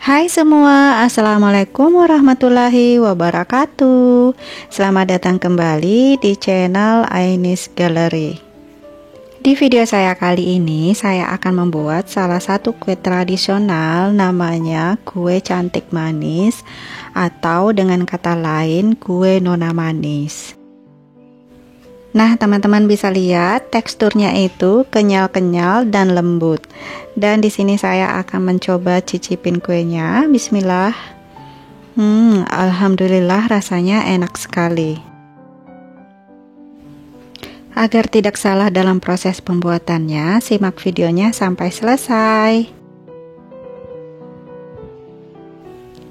Hai semua, Assalamualaikum warahmatullahi wabarakatuh. Selamat datang kembali di channel Ainis Gallery. Di video saya kali ini, saya akan membuat salah satu kue tradisional namanya kue cantik manis, atau dengan kata lain kue nona manis. Nah, teman-teman bisa lihat teksturnya itu kenyal-kenyal dan lembut. Dan di sini saya akan mencoba cicipin kuenya. Bismillah. Alhamdulillah rasanya enak sekali. Agar tidak salah dalam proses pembuatannya, simak videonya sampai selesai.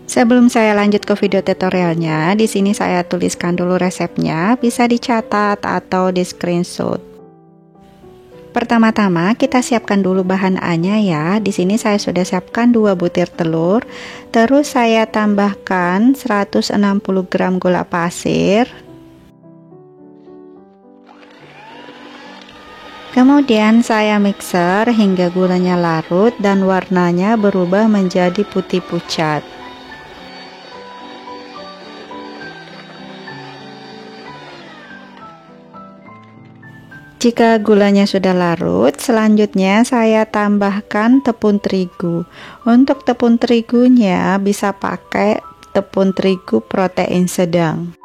Sebelum saya lanjut ke video tutorialnya, di sini saya tuliskan dulu resepnya, bisa dicatat atau di screenshot. Pertama-tama kita siapkan dulu bahan A-nya ya. Di sini saya sudah siapkan 2 butir telur, terus saya tambahkan 160 gram gula pasir. Kemudian saya mixer hingga gulanya larut dan warnanya berubah menjadi putih pucat. Jika gulanya sudah larut, selanjutnya saya tambahkan tepung terigu. Untuk tepung terigunya bisa pakai tepung terigu protein sedang.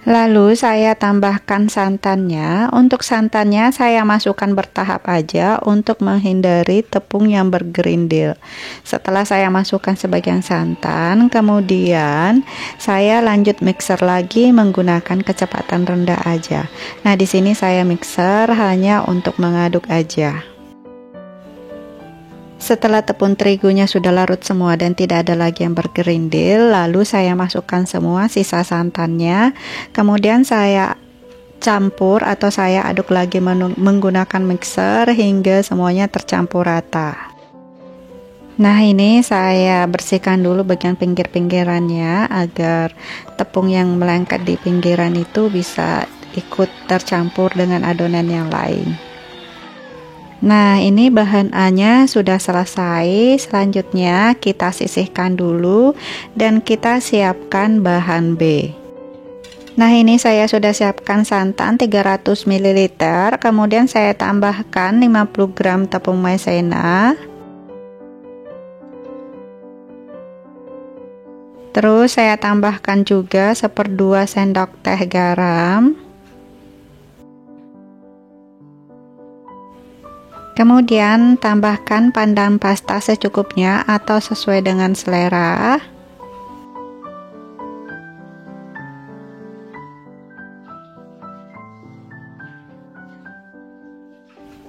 Lalu saya tambahkan santannya. Untuk santannya saya masukkan bertahap aja untuk menghindari tepung yang bergerindil. Setelah saya masukkan sebagian santan, kemudian saya lanjut mixer lagi menggunakan kecepatan rendah aja. Nah, di sini saya mixer hanya untuk mengaduk aja. Setelah tepung terigunya sudah larut semua dan tidak ada lagi yang bergerindil, lalu saya masukkan semua sisa santannya. Kemudian saya campur atau saya aduk lagi menggunakan mixer hingga semuanya tercampur rata. Nah, ini saya bersihkan dulu bagian pinggir-pinggirannya agar tepung yang melengket di pinggiran itu bisa ikut tercampur dengan adonan yang lain. Nah, ini bahan A-nya sudah selesai. Selanjutnya kita sisihkan dulu dan kita siapkan bahan B. Nah, ini saya sudah siapkan santan 300 ml, kemudian saya tambahkan 50 gram tepung maizena. Terus saya tambahkan juga 1/2 sendok teh garam. Kemudian tambahkan pandan pasta secukupnya atau sesuai dengan selera.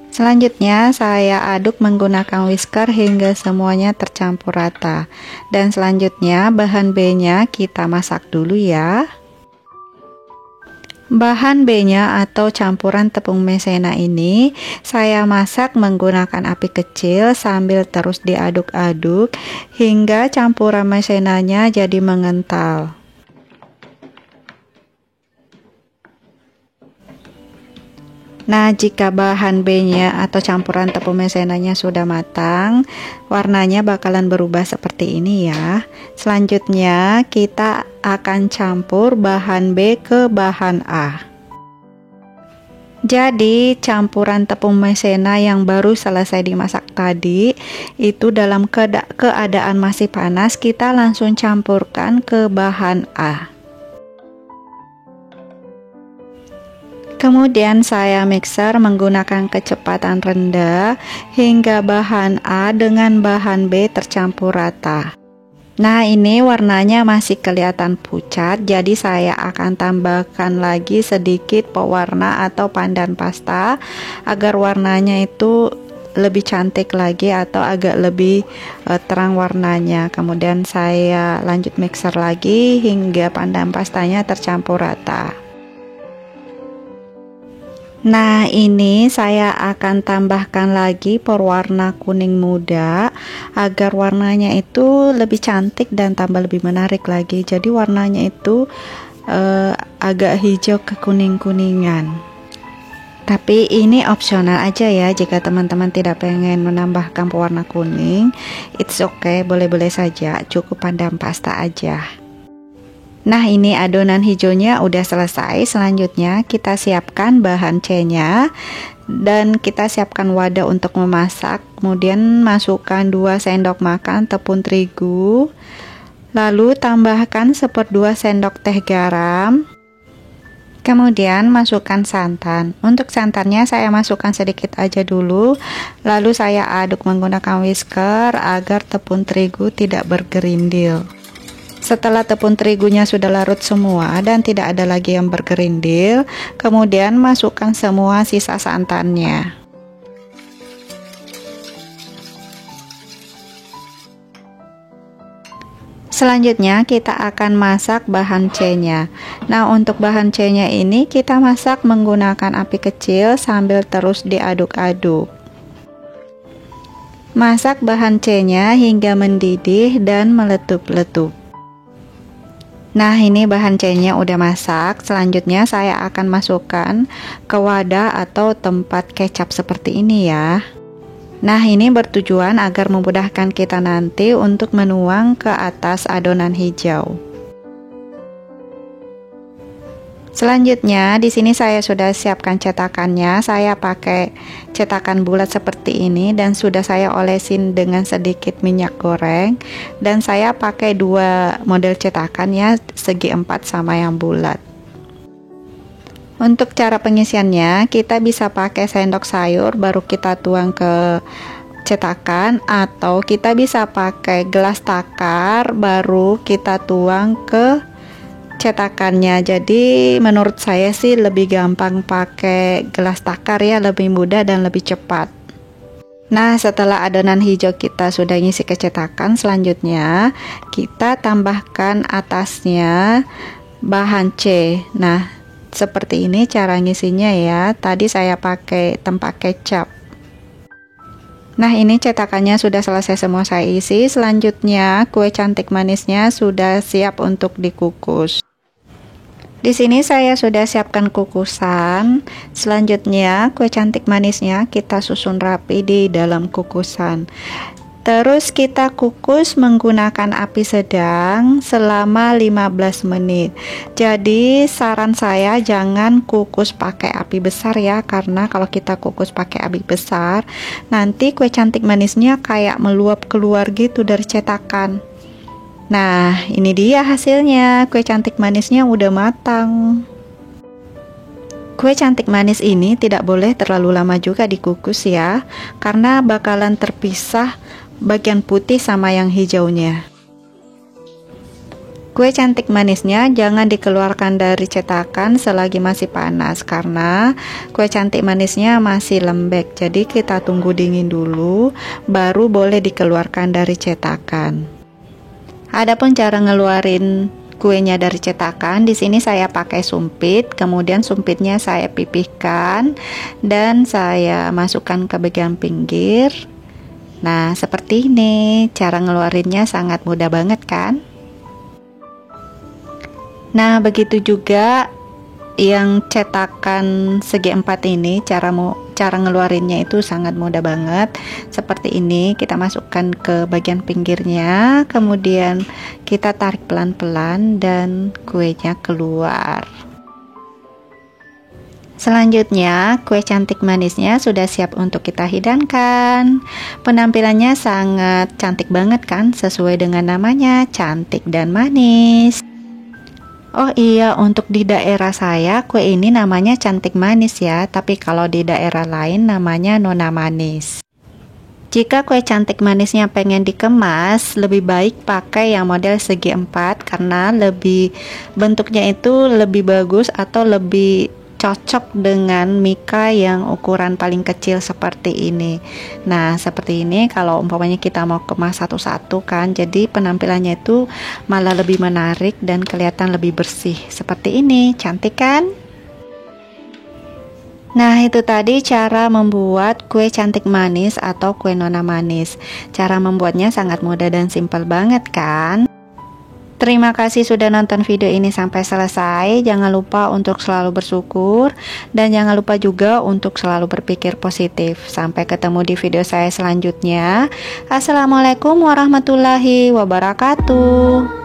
Selanjutnya saya aduk menggunakan whisker hingga semuanya tercampur rata. Dan selanjutnya bahan B-nya kita masak dulu ya. Bahan B-nya atau campuran tepung maizena ini saya masak menggunakan api kecil sambil terus diaduk-aduk hingga campuran maizenanya jadi mengental. Nah, jika bahan B-nya atau campuran tepung maizenanya sudah matang, warnanya bakalan berubah seperti ini ya. Selanjutnya kita akan campur bahan B ke bahan A. Jadi campuran tepung maizena yang baru selesai dimasak tadi itu dalam keadaan masih panas, kita langsung campurkan ke bahan A. Kemudian saya mixer menggunakan kecepatan rendah hingga bahan A dengan bahan B tercampur rata. Nah, ini warnanya masih kelihatan pucat, jadi saya akan tambahkan lagi sedikit pewarna atau pandan pasta agar warnanya itu lebih cantik lagi atau agak lebih terang warnanya. Kemudian saya lanjut mixer lagi hingga pandan pastanya tercampur rata. Nah, ini saya akan tambahkan lagi pewarna kuning muda agar warnanya itu lebih cantik dan tambah lebih menarik lagi. Jadi warnanya itu agak hijau ke kuning-kuningan. Tapi ini opsional aja ya, jika teman-teman tidak pengen menambahkan pewarna kuning, it's okay, boleh-boleh saja, cukup padam pasta aja. Nah, ini adonan hijaunya udah selesai. Selanjutnya kita siapkan bahan C-nya dan kita siapkan wadah untuk memasak. Kemudian masukkan 2 sendok makan tepung terigu, lalu tambahkan 1/2 sendok teh garam. Kemudian masukkan santan. Untuk santannya saya masukkan sedikit aja dulu, lalu saya aduk menggunakan whisker agar tepung terigu tidak bergerindil. Setelah tepung terigunya sudah larut semua dan tidak ada lagi yang bergerindil, kemudian masukkan semua sisa santannya. Selanjutnya kita akan masak bahan C-nya. Nah, untuk bahan C-nya ini kita masak menggunakan api kecil sambil terus diaduk-aduk. Masak bahan C-nya hingga mendidih dan meletup-letup. Nah, ini bahan C-nya udah masak. Selanjutnya saya akan masukkan ke wadah atau tempat kecap seperti ini ya. Nah, ini bertujuan agar memudahkan kita nanti untuk menuang ke atas adonan hijau. Selanjutnya, di sini saya sudah siapkan cetakannya. Saya pakai cetakan bulat seperti ini dan sudah saya olesin dengan sedikit minyak goreng. Dan saya pakai 2 model cetakan ya, segi 4 sama yang bulat. Untuk cara pengisiannya, kita bisa pakai sendok sayur baru kita tuang ke cetakan, atau kita bisa pakai gelas takar baru kita tuang ke cetakannya. Jadi menurut saya sih lebih gampang pakai gelas takar ya, lebih mudah dan lebih cepat. Nah, setelah adonan hijau kita sudah ngisi ke cetakan, selanjutnya kita tambahkan atasnya bahan C. Nah, seperti ini cara ngisinya ya. Tadi saya pakai tempat kecap. Nah, ini cetakannya sudah selesai semua saya isi. Selanjutnya kue cantik manisnya sudah siap untuk dikukus. Di sini saya sudah siapkan kukusan. Selanjutnya kue cantik manisnya kita susun rapi di dalam kukusan. Terus kita kukus menggunakan api sedang selama 15 menit. Jadi saran saya jangan kukus pakai api besar ya, karena kalau kita kukus pakai api besar, nanti kue cantik manisnya kayak meluap keluar gitu dari cetakan. Nah, ini dia hasilnya, kue cantik manisnya udah matang. Kue cantik manis ini tidak boleh terlalu lama juga dikukus ya, karena bakalan terpisah bagian putih sama yang hijaunya. Kue cantik manisnya jangan dikeluarkan dari cetakan selagi masih panas, karena kue cantik manisnya masih lembek. Jadi kita tunggu dingin dulu baru boleh dikeluarkan dari cetakan. Adapun cara ngeluarin kuenya dari cetakan, di sini saya pakai sumpit, kemudian sumpitnya saya pipihkan dan saya masukkan ke bagian pinggir. Nah, seperti ini, cara ngeluarinnya sangat mudah banget kan? Nah, begitu juga yang cetakan segi 4 ini, cara ngeluarinnya itu sangat mudah banget. Seperti ini, kita masukkan ke bagian pinggirnya, kemudian kita tarik pelan-pelan dan kuenya keluar. Selanjutnya, kue cantik manisnya sudah siap untuk kita hidangkan. Penampilannya sangat cantik banget kan, sesuai dengan namanya, cantik dan manis. Oh iya, untuk di daerah saya, kue ini namanya cantik manis ya, tapi kalau di daerah lain namanya nona manis. Jika kue cantik manisnya pengen dikemas, lebih baik pakai yang model segi 4 karena bentuknya itu lebih bagus atau lebih cocok dengan mika yang ukuran paling kecil seperti ini. Nah, seperti ini kalau umpamanya kita mau kemas satu-satu kan, jadi penampilannya itu malah lebih menarik dan kelihatan lebih bersih. Seperti ini, cantik kan? Nah, itu tadi cara membuat kue cantik manis atau kue nona manis. Cara membuatnya sangat mudah dan simpel banget kan? Terima kasih sudah nonton video ini sampai selesai. Jangan lupa untuk selalu bersyukur dan jangan lupa juga untuk selalu berpikir positif. Sampai ketemu di video saya selanjutnya. Assalamualaikum warahmatullahi wabarakatuh.